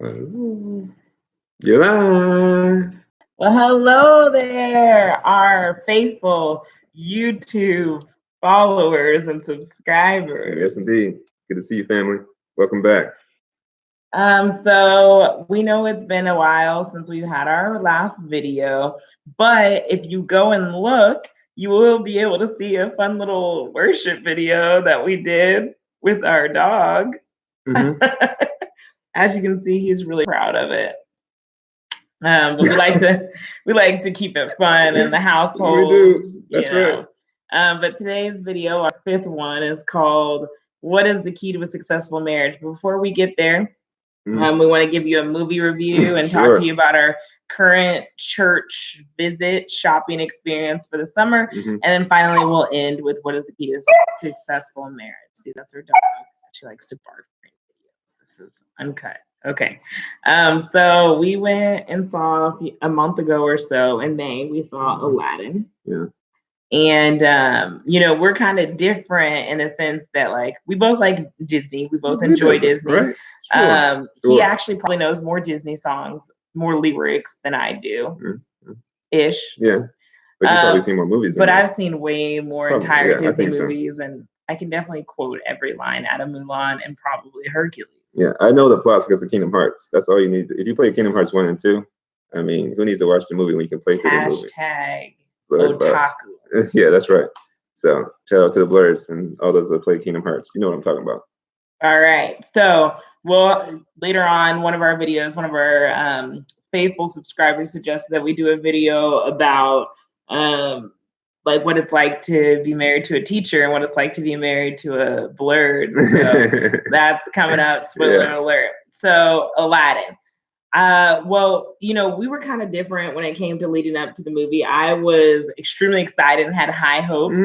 You're live. Well, hello there, our faithful YouTube followers and subscribers. Yes, indeed. Good to see you, family. Welcome back. So we know it's been a while since we've had our last video, but if you go and look, you will be able to see a fun little worship video that we did with our dog. Mm-hmm. As you can see, he's really proud of it. But we like to keep it fun in the household. We do. That's right. But today's video, our fifth one, is called "What is the Key to a Successful Marriage?" Before we get there, we want to give you a movie review and talk to you about our current church visit shopping experience for the summer, and then finally we'll end with what is the key to successful marriage. See, that's our dog. She likes to bark during videos. This is uncut. Okay. So we went and saw a month ago or so in May, we saw Aladdin. Yeah. And, we're kind of different in a sense that, like, we both like Disney. We both enjoy Disney. Right. Sure. He actually probably knows more Disney songs, more lyrics than I do. Ish. Yeah. But you've probably seen more movies. But I've seen way more entire Disney movies, and I can definitely quote every line out of Mulan and probably Hercules. Yeah, I know the plots because of Kingdom Hearts. That's all you need. If you play Kingdom Hearts 1 and 2, I mean, who needs to watch the movie when you can play through the movie? Hashtag otaku. Yeah, that's right. So shout out to the Blurs and all those that play Kingdom Hearts. You know what I'm talking about. All right. So, later on, one of our videos, one of our faithful subscribers suggested that we do a video about like what it's like to be married to a teacher and what it's like to be married to a Blurred. So that's coming up. Spoiler alert. So Aladdin. We were kind of different when it came to leading up to the movie. I was extremely excited and had high hopes.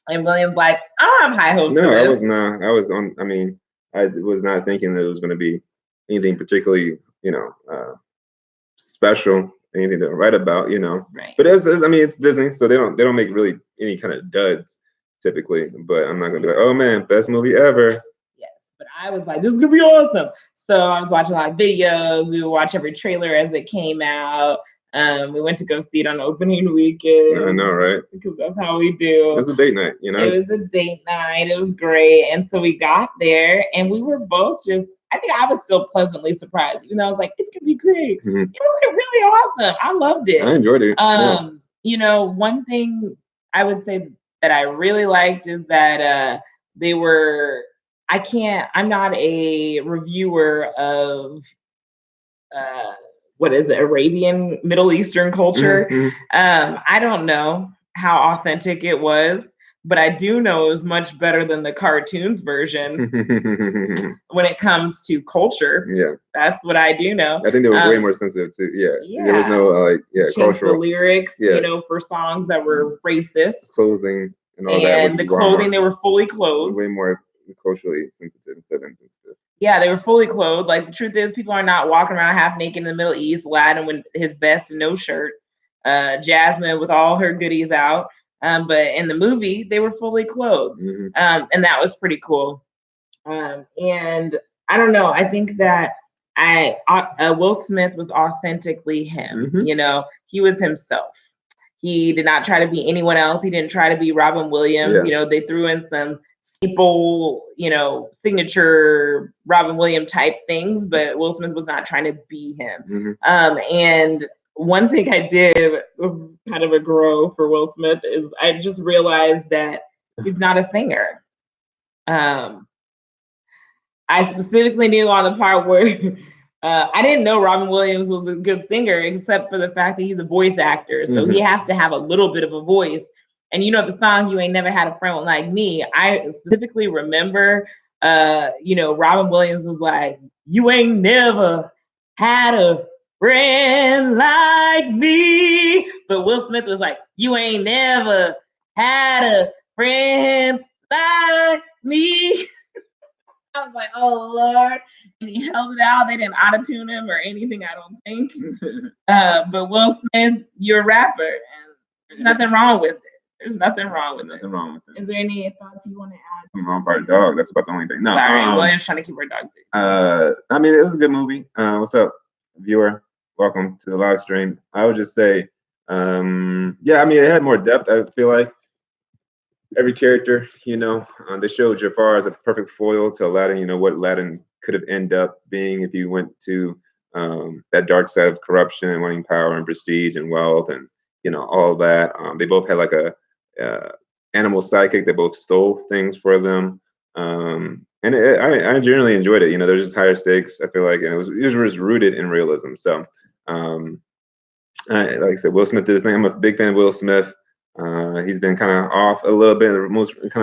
And William's like, I don't have high hopes for this. I was not. I was not thinking that it was going to be anything particularly, special, anything to write about, Right. But it's Disney, so they don't make really any kind of duds typically. But I'm not gonna be like, oh man, best movie ever. Yes, but I was like, this is gonna be awesome. So I was watching a lot of videos. We would watch every trailer as it came out. We went to go see it on opening weekend. I know, right? Because that's how we do. It was a date night, It was a date night. It was great. And so we got there and we were both I think I was still pleasantly surprised, even though I was like, it's gonna be great. It was like really awesome. I loved it. I enjoyed it. One thing I would say that I really liked is that I'm not a reviewer of Arabian Middle Eastern culture. I don't know how authentic it was, but I do know it was much better than the cartoons version when it comes to culture. Yeah. That's what I do know. I think they were way more sensitive to, There was no cultural the lyrics, for songs that were racist. Clothing and all that. And the clothing, they were fully clothed. Way more culturally sensitive instead of insensitive. Yeah, they were fully clothed. Like, the truth is, people are not walking around half naked in the Middle East. Aladdin with his vest and no shirt. Jasmine with all her goodies out. But in the movie, they were fully clothed. And that was pretty cool. And I don't know. I think that Will Smith was authentically him. He was himself. He did not try to be anyone else. He didn't try to be Robin Williams. They threw in some staple, signature Robin Williams type things, but Will Smith was not trying to be him. And one thing I did was kind of a grow for Will Smith is I just realized that he's not a singer. I specifically knew on the part where I didn't know Robin Williams was a good singer, except for the fact that he's a voice actor. So he has to have a little bit of a voice. And the song, You Ain't Never Had a Friend Like Me, I specifically remember, Robin Williams was like, you ain't never had a friend like me. But Will Smith was like, you ain't never had a friend like me. I was like, oh Lord. And he held it out. They didn't auto-tune him or anything, I don't think. But Will Smith, you're a rapper, and there's nothing wrong with it. There's nothing wrong with it. Nothing wrong with it. Is there any thoughts you want to add? Something wrong with our dog. That's about the only thing. No. Sorry, William's trying to keep our dog busy. I mean, it was a good movie. What's up, viewer? Welcome to the live stream. I would just say, yeah, I mean, it had more depth. I feel like every character, they showed Jafar as a perfect foil to Aladdin. What Aladdin could have ended up being if he went to that dark side of corruption and wanting power and prestige and wealth and all of that. They both had like a animal sidekick that both stole things for them. And I generally enjoyed it. There's just higher stakes, I feel like, and it was rooted in realism. So, like I said, Will Smith did his thing. I'm a big fan of Will Smith. He's been kind of off a little bit in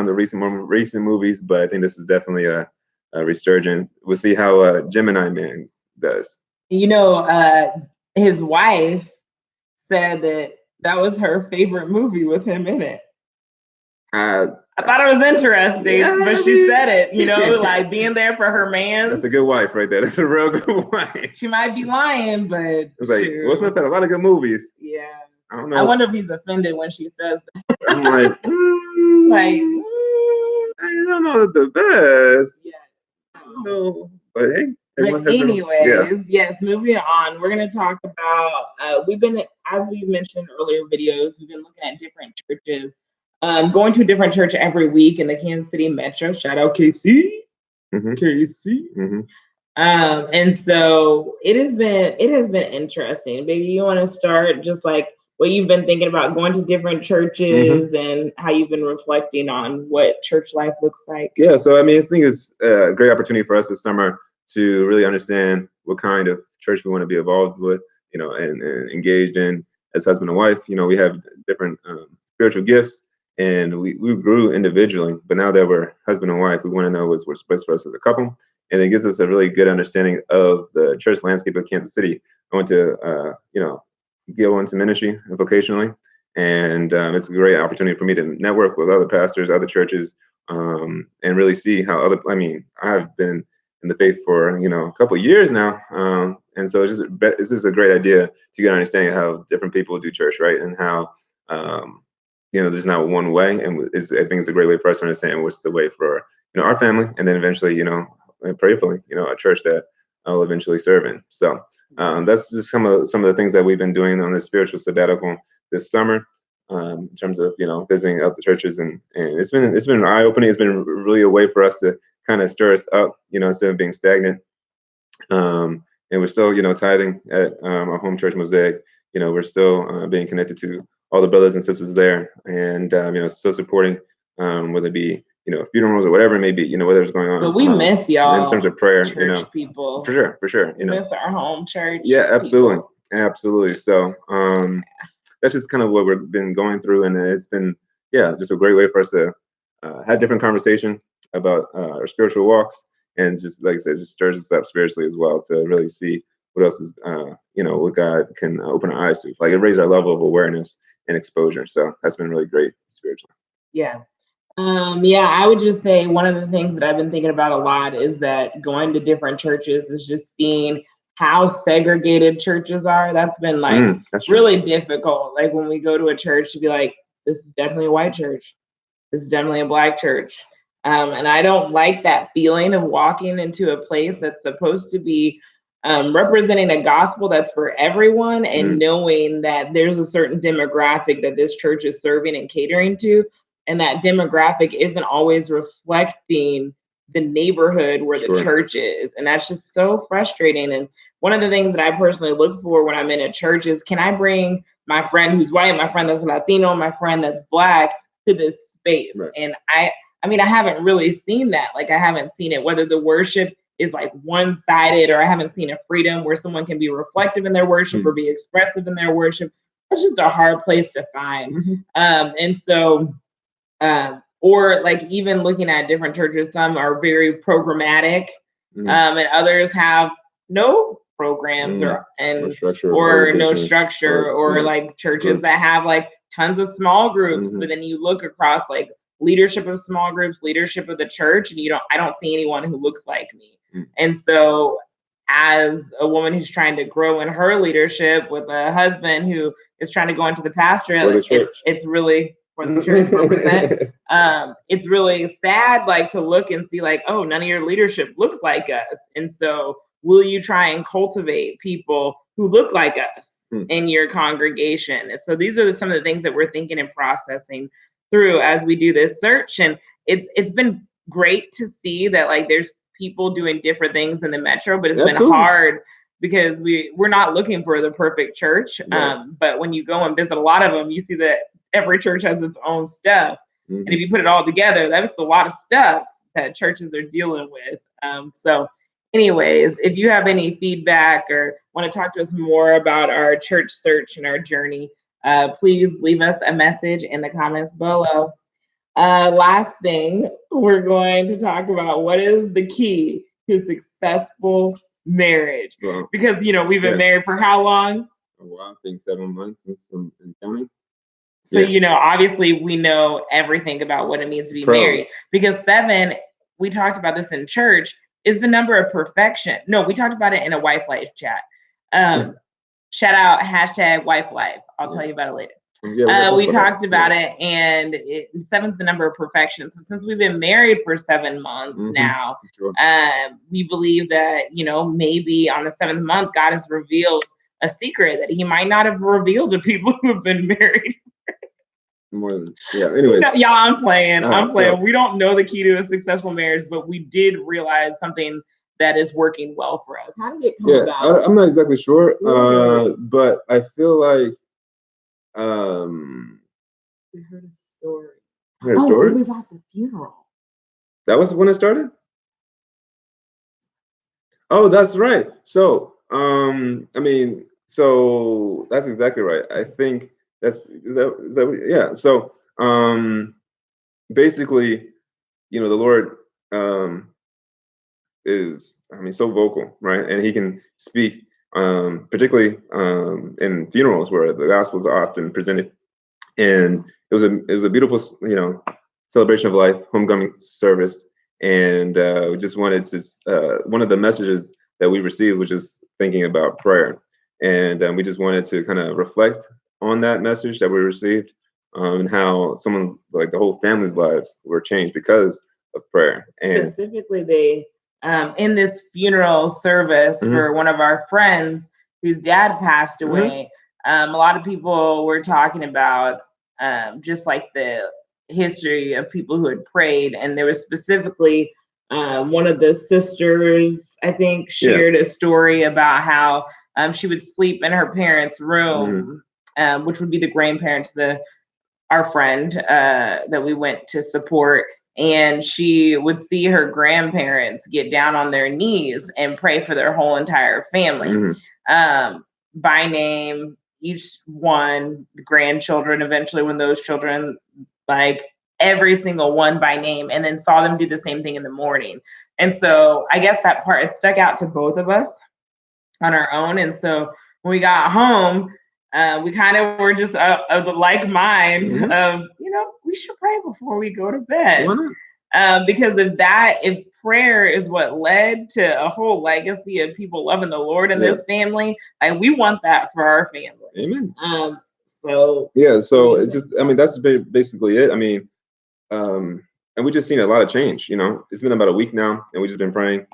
the recent movies, but I think this is definitely a resurgent. We'll see how Gemini Man does. His wife said that was her favorite movie with him in it. I thought it was interesting, but she said it, like being there for her man. That's a good wife right there. That's a real good wife. She might be lying, but it's like Will Smith had a lot of good movies. Yeah. I don't know. I wonder if he's offended when she says that. I'm like, I don't know the best. Yeah. No, but hey. But anyways, yes, moving on. We're going to talk about, as we mentioned in earlier videos, we've been looking at different churches. Going to a different church every week in the Kansas City Metro. Shout out KC. Mm-hmm. KC. Mm-hmm. And so it has been interesting. Baby, you want to start just like what you've been thinking about going to different churches and how you've been reflecting on what church life looks like? Yeah, so I mean, I think it's a great opportunity for us this summer to really understand what kind of church we want to be involved with, and engaged in as husband and wife. We have different spiritual gifts, and we grew individually, but now that we're husband and wife, we want to know what's best for us as a couple, and it gives us a really good understanding of the church landscape of Kansas City. I want to, go into ministry vocationally, and it's a great opportunity for me to network with other pastors, other churches, and really see how I've been in the faith for a couple of years now, and so it's just a great idea to get an understanding of how different people do church, right, and how there's not one way, and I think it's a great way for us to understand what's the way for our family, and then eventually prayerfully a church that I'll eventually serve in. So that's just some of the things that we've been doing on this spiritual sabbatical this summer, in terms of visiting other churches, and it's been eye-opening. It's been really a way for us to kind of stir us up, instead of being stagnant. And we're still tithing at our home church Mosaic. We're still being connected to all the brothers and sisters there, and still supporting, whether it be funerals or whatever it may be, whatever's going on. But we miss y'all in terms of prayer, church people. For sure. We miss our home church. Yeah, absolutely. So that's just kind of what we've been going through, and it's been just a great way for us to have different conversation about our spiritual walks, and just like I said, it just stirs us up spiritually as well to really see what else is what God can open our eyes to. Like, it raised our level of awareness and exposure. So that's been really great spiritually. Yeah. I would just say one of the things that I've been thinking about a lot is that going to different churches is just seeing how segregated churches are. That's been that's really difficult. Like, when we go to a church, to be like, this is definitely a white church. This is definitely a black church. And I don't like that feeling of walking into a place that's supposed to be representing a gospel that's for everyone, and knowing that there's a certain demographic that this church is serving and catering to, and that demographic isn't always reflecting the neighborhood where the church is. And that's just so frustrating. And one of the things that I personally look for when I'm in a church is, can I bring my friend who's white, my friend that's Latino, my friend that's black to this space? Right. And I mean, I haven't really seen that. Like, I haven't seen it, whether the worship is like one-sided, or I haven't seen a freedom where someone can be reflective in their worship or be expressive in their worship. It's just a hard place to find. And so, or like, even looking at different churches, some are very programmatic, and others have no programs or no structure, or like churches that have like tons of small groups, but then you look across like leadership of small groups, leadership of the church, and I don't see anyone who looks like me. And so, as a woman who's trying to grow in her leadership with a husband who is trying to go into the pastorate, it's really for the church represent. It's really sad, like, to look and see, like, oh, none of your leadership looks like us. And so will you try and cultivate people who look like us in your congregation? And so these are some of the things that we're thinking and processing through as we do this search. And it's been great to see that, like, there's people doing different things in the metro, but it's been hard because we're not looking for the perfect church. But when you go and visit a lot of them, you see that every church has its own stuff. And if you put it all together, that's a lot of stuff that churches are dealing with. So anyways, if you have any feedback or want to talk to us more about our church search and our journey, please leave us a message in the comments below. Last thing, we're going to talk about what is the key to successful marriage. Well, because, you know, we've been married for how long? A while, I think 7 months and counting. So, you know, obviously we know everything about what it means to be married, because 7, we talked about this in church, is the number of perfection. No, we talked about it in a wife life chat. Shout out #WifeLife. I'll tell you about it later. We talked about it, and 7's the number of perfection. So since we've been married for 7 months now, we believe that, you know, maybe on the 7th month, God has revealed a secret that he might not have revealed to people who have been married. More than, anyway. No, y'all, I'm playing. So, we don't know the key to a successful marriage, but we did realize something that is working well for us. How did it come about? I'm not exactly sure, but I feel like we heard a story. It was at the funeral. That was when it started? Oh, that's right. So, I mean, so that's exactly right. I think is that yeah. So, basically, you know, the Lord is, I mean, so vocal, right? And he can speak, particularly in funerals where the gospels are often presented. And it was a beautiful, you know, celebration of life, homecoming service. And we just wanted to, one of the messages that we received was just thinking about prayer. And we just wanted to kind of reflect on that message that we received, and how someone, like the whole family's lives were changed because of prayer. And specifically, they in this funeral service for one of our friends whose dad passed away, a lot of people were talking about just like the history of people who had prayed. And there was specifically one of the sisters, I think, shared a story about how she would sleep in her parents' room, which would be the grandparents, our friend that we went to support. And she would see her grandparents get down on their knees and pray for their whole entire family, by name, each one, the grandchildren, eventually when those children, like every single one by name, and then saw them do the same thing in the morning. And so I guess that part, it stuck out to both of us on our own. And so when we got home, we kind of were just of the like mind of, you know, we should pray before we go to bed. Because if prayer is what led to a whole legacy of people loving the Lord in this family, like we want that for our family. Amen. So it's just, I mean, that's basically it. I mean, and we just seen a lot of change. You know, it's been about a week now, and we just been praying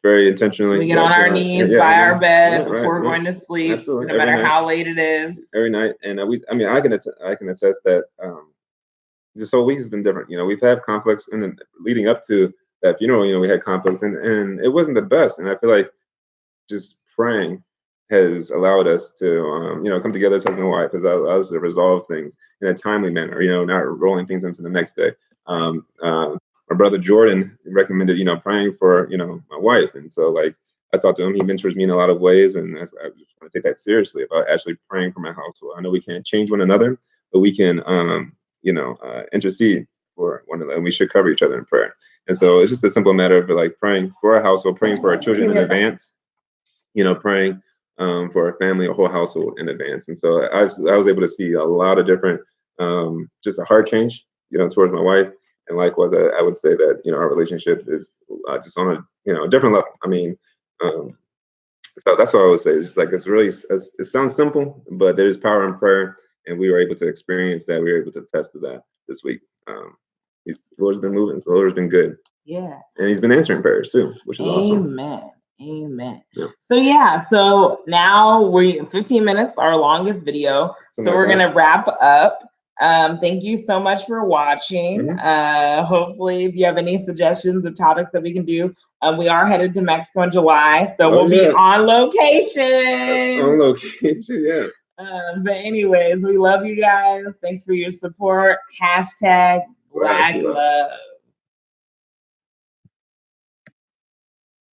very intentionally. We get on our knees by our bed before going to sleep, no matter how late it is. Every night, and I can attest that this whole week has been different. You know, we've had conflicts, and then leading up to that funeral, you know, we had conflicts, and it wasn't the best. And I feel like just praying has allowed us to, you know, come together as husband and wife, has allowed us to resolve things in a timely manner. You know, not rolling things into the next day. My brother Jordan recommended, you know, praying for, you know, my wife, and so like I talked to him. He mentors me in a lot of ways, and I just want to take that seriously about actually praying for my household. I know we can't change one another, but we can, you know, intercede for one another, and we should cover each other in prayer. And so it's just a simple matter of like praying for our household, praying for our children in advance, you know, praying for our family, a whole household in advance. And so I was able to see a lot of different, just a heart change, you know, towards my wife. And likewise, I would say that, you know, our relationship is just on a, you know, different level. I mean, so that's what I would say. It's like, it's really, it sounds simple, but there's power in prayer. and we were able to experience that. We were able to test to that this week. The Lord's been moving. The Lord's been good. Yeah. And he's been answering prayers too, which is awesome. Amen. Yep. So now we're 15 minutes, our longest video. Something so we're like gonna wrap up. Thank you so much for watching. Hopefully, if you have any suggestions of topics that we can do, we are headed to Mexico in July, so we'll be on location. On location, yeah. But anyways, we love you guys. Thanks for your support. #Black Love.